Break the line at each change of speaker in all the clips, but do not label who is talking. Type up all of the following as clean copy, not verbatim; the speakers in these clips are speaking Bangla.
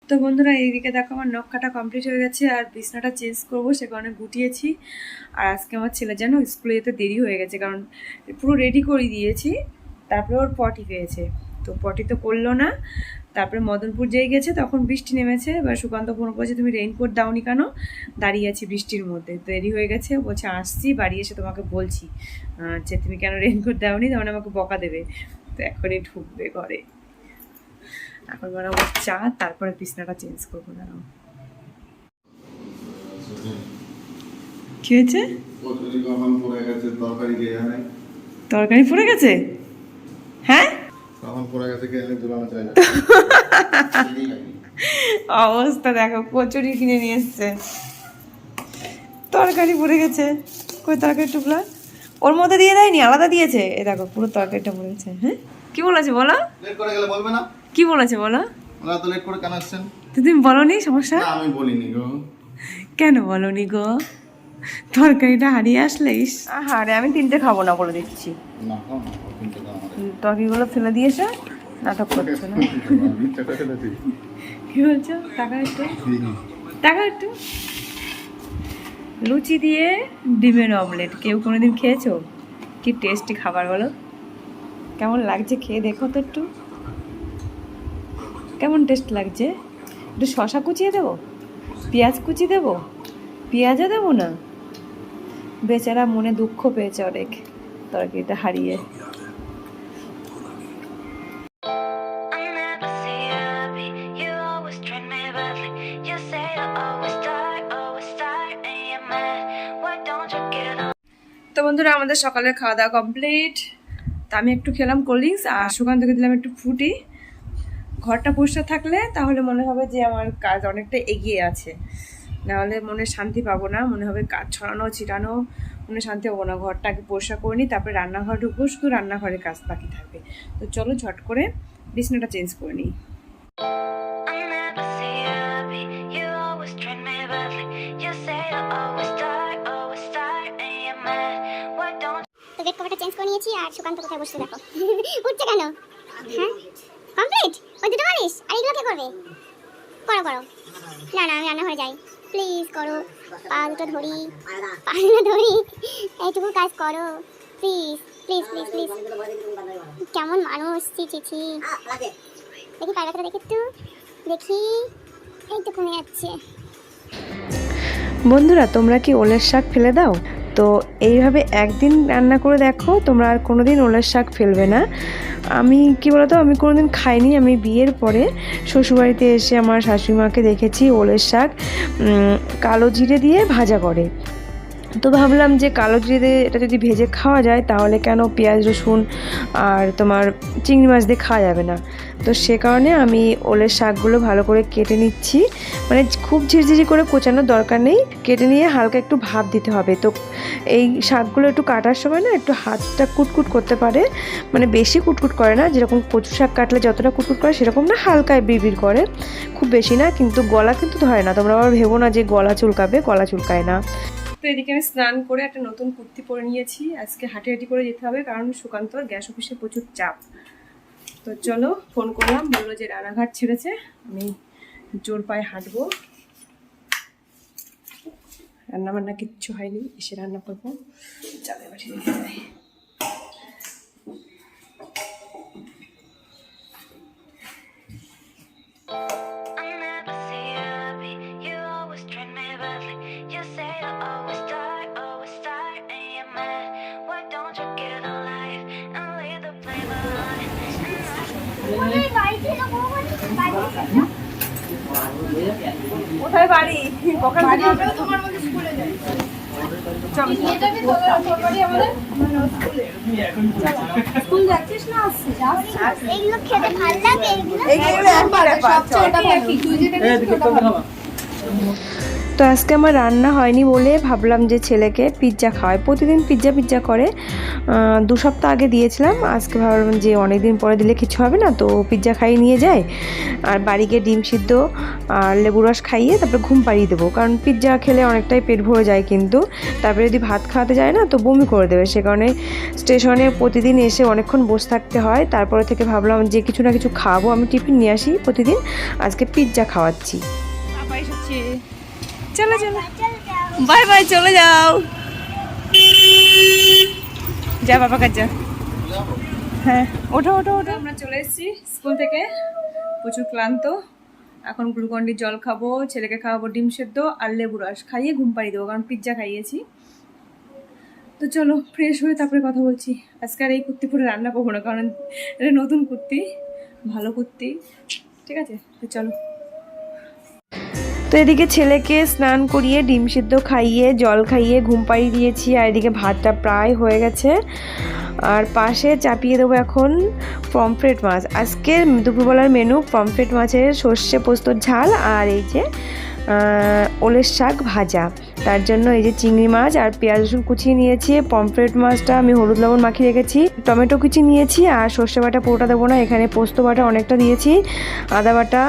তো বন্ধুরা এইদিকে দেখো আমার নখ কাটা কমপ্লিট হয়ে গেছে আর বিছনাটা চেঞ্জ করবো সে কারণে গুটিয়েছি। আর আজকে আমার ছেলে যেন স্কুলে যেতে দেরি হয়ে গেছে, কারণ পুরো রেডি করে দিয়েছি, তারপরে ওর পটি পেয়েছে, তো পটি তো করলো না। তারপরে মদনপুর যেয়ে গেছে, তখন বৃষ্টি নেমেছে। এবার সুকান্ত ফোন করেছে, তুমি রেইনকোট দাওনি কেন? দাঁড়িয়ে আছি বৃষ্টির মধ্যে, তো দেরি হয়ে গেছে। বলছে আসছি, বাড়ি এসে তোমাকে বলছি যে তুমি কেন রেইনকোট দাওনি, তখন আমাকে বকা দেবে। তো এখনই ঢুকবে ঘরে। এখন বানাবো চা, তারপরে বিছনাটা চেঞ্জ করবো। দাঁড়াও, কি হয়েছে? তরকারি পড়ে গেছে? হ্যাঁ, অবস্থা দেখো, কচুরি কিনে নিয়ে এসছে, তরকারি পড়ে গেছে। কই তরকারি টুকলা? ওর মধ্যে দিয়ে দেয়নি, আলাদা দিয়েছে। এ দেখো পুরো তরকারিটা পড়ে গেছে। হ্যাঁ, কি বলেছে বলো?
লেট করে গেলে বলবে না?
কি বলেছে বলো?
ওরা তো লেট করে কেন আসছেন?
তুমি বলোনি সমস্যা?
না, আমি বলিনি গো।
কেন বলোনি গো? তরকারিটা হারিয়ে আসলেইস। আরে আমি তিনটে খাবো না বলে দিচ্ছি।
না, খাও না, তিনটে দাও আমারে।
তরকারিগুলো ফেলে দিয়েছে, নাটক করছে না।
মিথ্যাটা ফেলেছি।
কি বলছো? টাকা একটু, টাকা একটু। লুচি দিয়ে ডিমের অমলেট কেউ কোনোদিন খেয়েছো? কি টেস্টি খাবার বলো। কেমন লাগছে খেয়ে দেখো তো একটু, কেমন টেস্ট লাগছে। একটু শশা কুচিয়ে দেবো, পেঁয়াজ কুচি দেবো, পেঁয়াজও দেবো না। বেচারা মনে দুঃখ পেয়েছে অনেক তরকারিটা হারিয়ে। তো বন্ধুরা আমাদের সকালের খাওয়া দাওয়া কমপ্লিট। তা আমি একটু খেলাম কোল্ড ড্রিঙ্কস আর সুকান্তকে দিলাম একটু ফ্রুটি। ঘরটা পরিষ্কার থাকলে তাহলে মনে হবে যে আমার কাজ অনেকটা এগিয়ে আছে, নাহলে মনে শান্তি পাবো না। মনে হবে কাজ ছড়ানো ছিটানো, মনে শান্তি পাবো না। ঘরটাকে পরিষ্কার করে নিই, তারপরে রান্নাঘর ঢুকবো, শুধু রান্নাঘরের কাজ বাকি থাকবে। তো চলো ঝট করে বিছনাটা চেঞ্জ করে নিই।
বেড কভারটা চেঞ্জ করে নিয়েছি আর সুকান্ত কোথায় বসে দেখো। উঠছে কেন? হ্যাঁ কমপ্লিট, ওই দুটো বালিশ আর এগুলো কে করবে? করো করো। না না, আমি রান্নাঘরে যাই, প্লিজ করো। পা দুটো ধরি, পা দুটো ধরি, এইটুকু কাজ করো প্লিজ প্লিজ প্লিজ প্লিজ। কেমন মানুষ, চি চি চি। দেখি পায়ের ব্যথাটা দেখি একটু, দেখি, এই তো কমে যাচ্ছে।
বন্ধুরা তোমরা কি ওলের শাক ফেলে দাও? তো এইভাবে একদিন রান্না করে দেখো, তোমরা আর কোনোদিন ওলের শাক ফেলবে না। আমি কি বলতো, আমি কোনোদিন খাইনি। আমি বিয়ের পরে শ্বশুরবাড়িতে এসে আমার শাশুড়িমাকে দেখেছি ওলের শাক কালো জিরে দিয়ে ভাজা করে। তো ভাবলাম যে কালো জিরে দিয়ে এটা যদি ভেজে খাওয়া যায়, তাহলে কেন পেঁয়াজ রসুন আর তোমার চিংড়ি মাছ দিয়ে খাওয়া যাবে না। তো সে কারণে আমি ওলের শাকগুলো ভালো করে কেটে নিচ্ছি। মানে খুব ঝিরঝিরি করে কোচানোর দরকার নেই, কেটে নিয়ে হালকা একটু ভাপ দিতে হবে। তো এই শাকগুলো একটু কাটার সময় না একটু হাতটা কুটকুট করতে পারে, মানে বেশি কুটকুট করে না, যেরকম কচু শাক কাটলে যতটা কুটকুট করে সেরকম না, হালকায় বিড়বিড় করে, খুব বেশি না। কিন্তু গলা কিন্তু ধরে না, তোমরা আবার ভেবো না যে গলা চুলকাবে, গলা চুলকায় না। তো এদিকে আমি স্নান করে একটা নতুন কুর্তি পরে নিয়েছি। আজকে হাঁটাহাঁটি করে যেতে হবে, কারণ সুকান্তর গ্যাস অফিসে প্রচুর চাপ। তো চলো, ফোন করলাম, বললো যে রানাঘাট ছেড়েছে, আমি জোর পায়ে হাঁটবো। রান্না বান্না কিচ্ছু হয়নি, এসে রান্না করবো। চালের বাটি নিতে যাই। কোথায় বাড়ি? তোমার মধ্যে স্কুলে যাই। স্কুল যাচ্ছিস না?
এইগুলো খেতে ভালো লাগে, এইগুলো
এইগুলো একবারে তো আজকে আমার রান্না হয়নি বলে ভাবলাম যে ছেলেকে পিৎজা খাওয়াই। প্রতিদিন পিৎজা করে, 2 সপ্তাহ আগে দিয়েছিলাম। আজকে ভাবলাম যে অনেক দিন পরে দিলে কিছু হবে না, তো পিৎজা খাইয়ে নিয়ে যায় আর বাড়িকে ডিম সিদ্ধ আর লেবু রস খাইয়ে তারপরে ঘুম পাড়িয়ে দেবো। কারণ পিৎজা খেলে অনেকটাই পেট ভরে যায়, কিন্তু তারপরে যদি ভাত খাওয়াতে যায় না তো বমি করে দেবে। সে কারণে স্টেশনে প্রতিদিন এসে অনেকক্ষণ বসে থাকতে হয়। তারপরে থেকে ভাবলাম যে কিছু না কিছু খাওয়াবো, আমি টিফিন নিয়ে আসি প্রতিদিন, আজকে পিৎজা খাওয়াচ্ছি। চলো চলো, বাই বাই, চলে যাও, যা বাবা কাজ যা। হ্যাঁ, ওঠো ওঠো ওঠো। আমরা চলে এসেছি স্কুল থেকে, প্রচুর ক্লান্ত। এখন গ্লুকন্ডির জল খাবো, ছেলেকে খাওয়াবো ডিম সেদ্ধ আর লেবু রস খাইয়ে ঘুম পাড়িয়ে দেবো, কারণ পিৎজা খাইয়েছি। তো চলো ফ্রেশ হয়ে তারপরে কথা বলছি। আজকে আর এই কুর্তি পরে রান্না করবো না, কারণ এটা নতুন কুর্তি, ভালো কুর্তি, ঠিক আছে? তো চলো। তো এদিকে ছেলেকে স্নান করিয়ে ডিম সিদ্ধ খাইয়ে জল খাইয়ে ঘুম পাড়িয়ে দিয়েছি, আর এদিকে ভাতটা প্রায় হয়ে গেছে। আর পাশে চাপিয়ে দেবো এখন পমফ্রেট মাছ। আজকের দুপুরবেলার মেনু পমফ্রেট মাছের সর্ষে পোস্তর ঝাল আর এই যে ওলের শাক ভাজা। তার জন্য এই যে চিংড়ি মাছ আর পেঁয়াজ রসুন কুচিয়ে নিয়েছি। পমফ্রেট মাছটা আমি হলুদ লবণ মাখিয়ে রেখেছি, টমেটো কুচি নিয়েছি, আর সর্ষে বাটা পুরোটা দেবো না, এখানে পোস্ত বাটা অনেকটা দিয়েছি, আদা বাটা,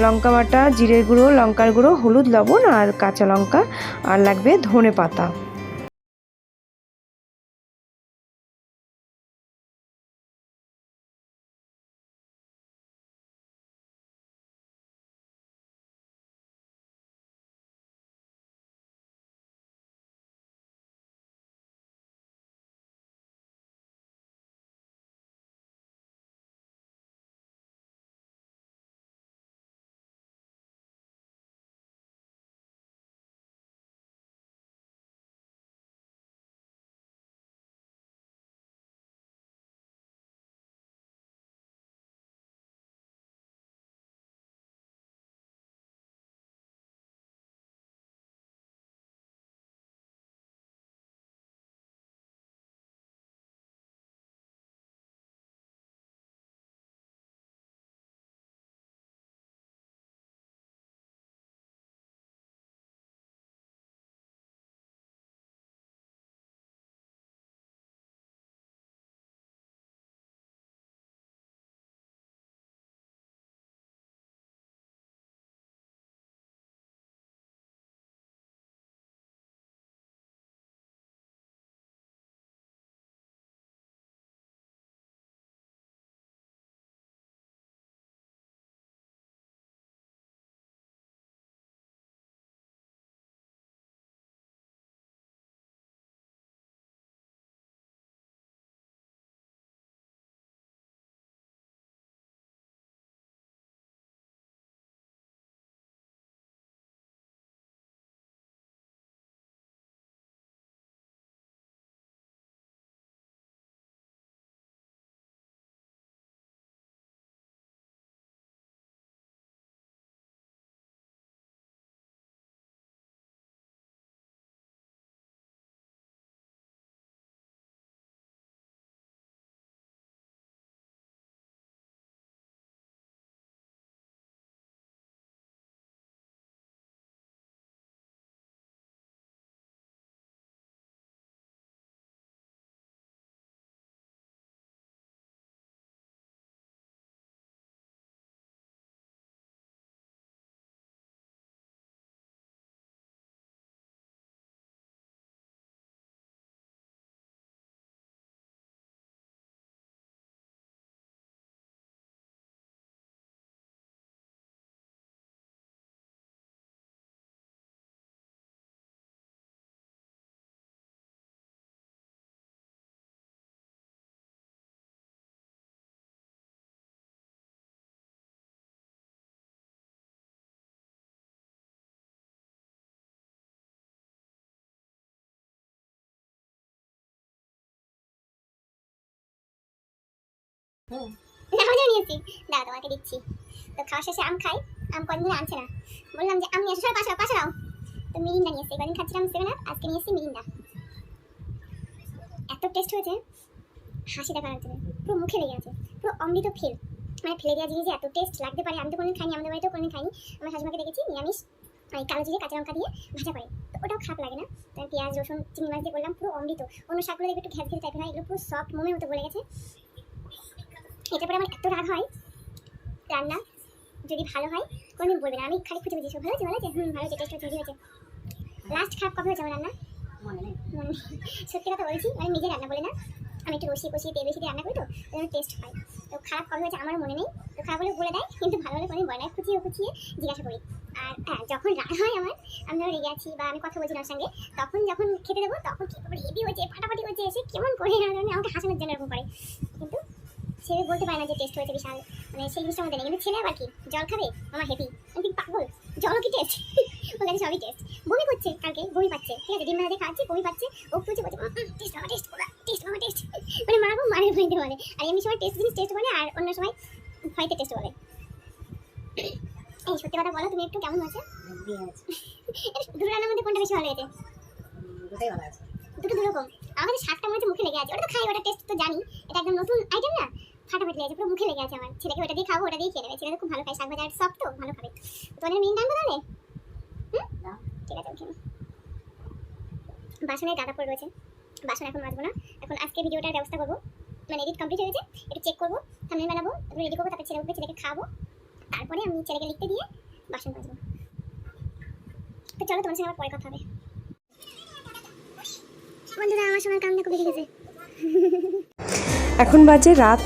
লঙ্কা বাটা, জিরের গুঁড়ো, লঙ্কার গুঁড়ো, হলুদ, লবণ আর কাঁচা লঙ্কা, আর লাগবে ধনে পাতা।
নামাজও নিয়েছি, দাঁড়া তোমাকে দিচ্ছি। তো খাওয়া শেষে আম খাই, আম কদিন ধরে আনছে না, বললাম যে আম নিয়ে আসো, পাশে দাও। তো মিরিন্ডা নিয়েছি, কদিন খাচ্ছিলাম 7 আপ, আজকে নিয়েছি মিরিন্ডা। এত টেস্ট হয়েছে, হাসি দেখার জন্য পুরো মুখে লেগে আছে, পুরো অমৃত ফেল। মানে ফেলে দেওয়া জিনিস যে এত টেস্ট লাগতে পারে, আমি তো কোনোদিন খাইনি, আমাদের বাড়িতেও কোনোদিন খাইনি। আমার হাজমাকে দেখেছি নিরামিষ ওই কালো জিরে কাঁচা লঙ্কা দিয়ে ভাজা করে, তো ওটাও খারাপ লাগে না। তাই পেঁয়াজ রসুন চিংড়ি মাছ দিয়ে করলাম, পুরো অমৃত। অন্য শাকগুলো দেখবে একটু ঘ্যাস ঘ্যাস টাইপের হয়, এগুলো পুরো সফট মোমের মতো গলে গেছে। এটার পরে আমার এত রাগ হয় রান্না যদি ভালো হয় কোনোদিন বলবে না, আমি খালি খুঁজে খুঁজে ভালো হয়েছে ভালো হয়েছে, ভালো হয়েছে, টেস্ট হয়েছে, হয়েছে। লাস্ট খারাপ কবে হয়েছে আমার রান্না মনে নেই। সত্যি কথা বলছি, মানে নিজের রান্না বলে না, আমি একটু রসিয়ে কষিয়ে তেল বেশি দিয়ে রান্না করি, তো টেস্ট হয়। তো খারাপ কবে হয়েছে আমারও মনে নেই, তো খারাপ হলে বলে দেয়, কিন্তু ভালো হলে কোনোদিন বলে না, খুঁচিয়ে খুঁচিয়ে জিজ্ঞাসা করি। আর হ্যাঁ, যখন রাগ হয় আমার, আমি ধরো রেগে আছি বা আমি কথা বলছি ওর সঙ্গে, তখন যখন খেতে দেবো তখন কি করে হেভি হয়েছে ফাটাফাটি হয়েছে, এসে কেমন করে আমাকে হাসানোর জন্য এরকম করে, কিন্তু সে বলতে পারে না যে টেস্ট হয়েছে বিশাল, মানে সেই জিনিসটা আমাদের নেই। কিন্তু ছেলে আবার কি জল খাবে, আমার হ্যাপি, আমি কি পাগল, জলও কি টেস্ট? ওর কাছে সবই টেস্ট। বমি করছে, কালকে বমি পাচ্ছে, ঠিক আছে, ডিম ভাজা দিয়ে খাচ্ছে, বমি পাচ্ছে, ও খুঁজে বলছে টেস্ট মামা টেস্ট করা, টেস্ট মামা টেস্ট, মানে মা গো মায়ের ভয়তে বলে। আর এমনি সময় টেস্ট জিনিস টেস্ট বলে, আর অন্য সময় ভয়তে টেস্ট বলে। এই সত্যি কথা বলো, তুমি একটু কেমন আছে? দুটো রান্নার মধ্যে কোনটা বেশি ভালো হয়েছে?
দুটোই ভালো আছে।
দুটো দুরকম। আমাদের শাকটা মনে হচ্ছে মুখে লেগে আছে, ওটা তো খাই, ওটা টেস্ট তো জানি, এটা একদম নতুন আইটেম না, ফাটাফাটি লেগেছে, পুরো মুখে লেগে আছে আমার। ছেলেকে ওটা দিয়ে খাবো, ওটা দিয়ে খেয়ে নেবে, ছেলে তো খুব ভালো খায় শাক ভাজা, আর সব তো ভালো খাবে। তোমাদের মেন টানবো তাহলে?
না।
ঠিক আছে, ওকে। বাসনের গাদা পড়ে রয়েছে, বাসন এখন মাজবো না, এখন আজকে ভিডিওটার ব্যবস্থা করবো, মানে এডিট কমপ্লিট হয়েছে, একটু চেক করবো, থাম্বনেল বানাবো, তারপরে রেডি করবো, তারপরে ছেলে উঠবে, ছেলেকে খাবো, তারপরে আমি ছেলেকে লিখতে দিয়ে বাসন মাজবো। তো চলো, তোমার সঙ্গে আমার পরে কথা হবে। বন্ধুরা, আমার সময় কাম দেখো বেরিয়ে গেছে।
এখন বাজে রাত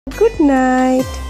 গুড নাইট।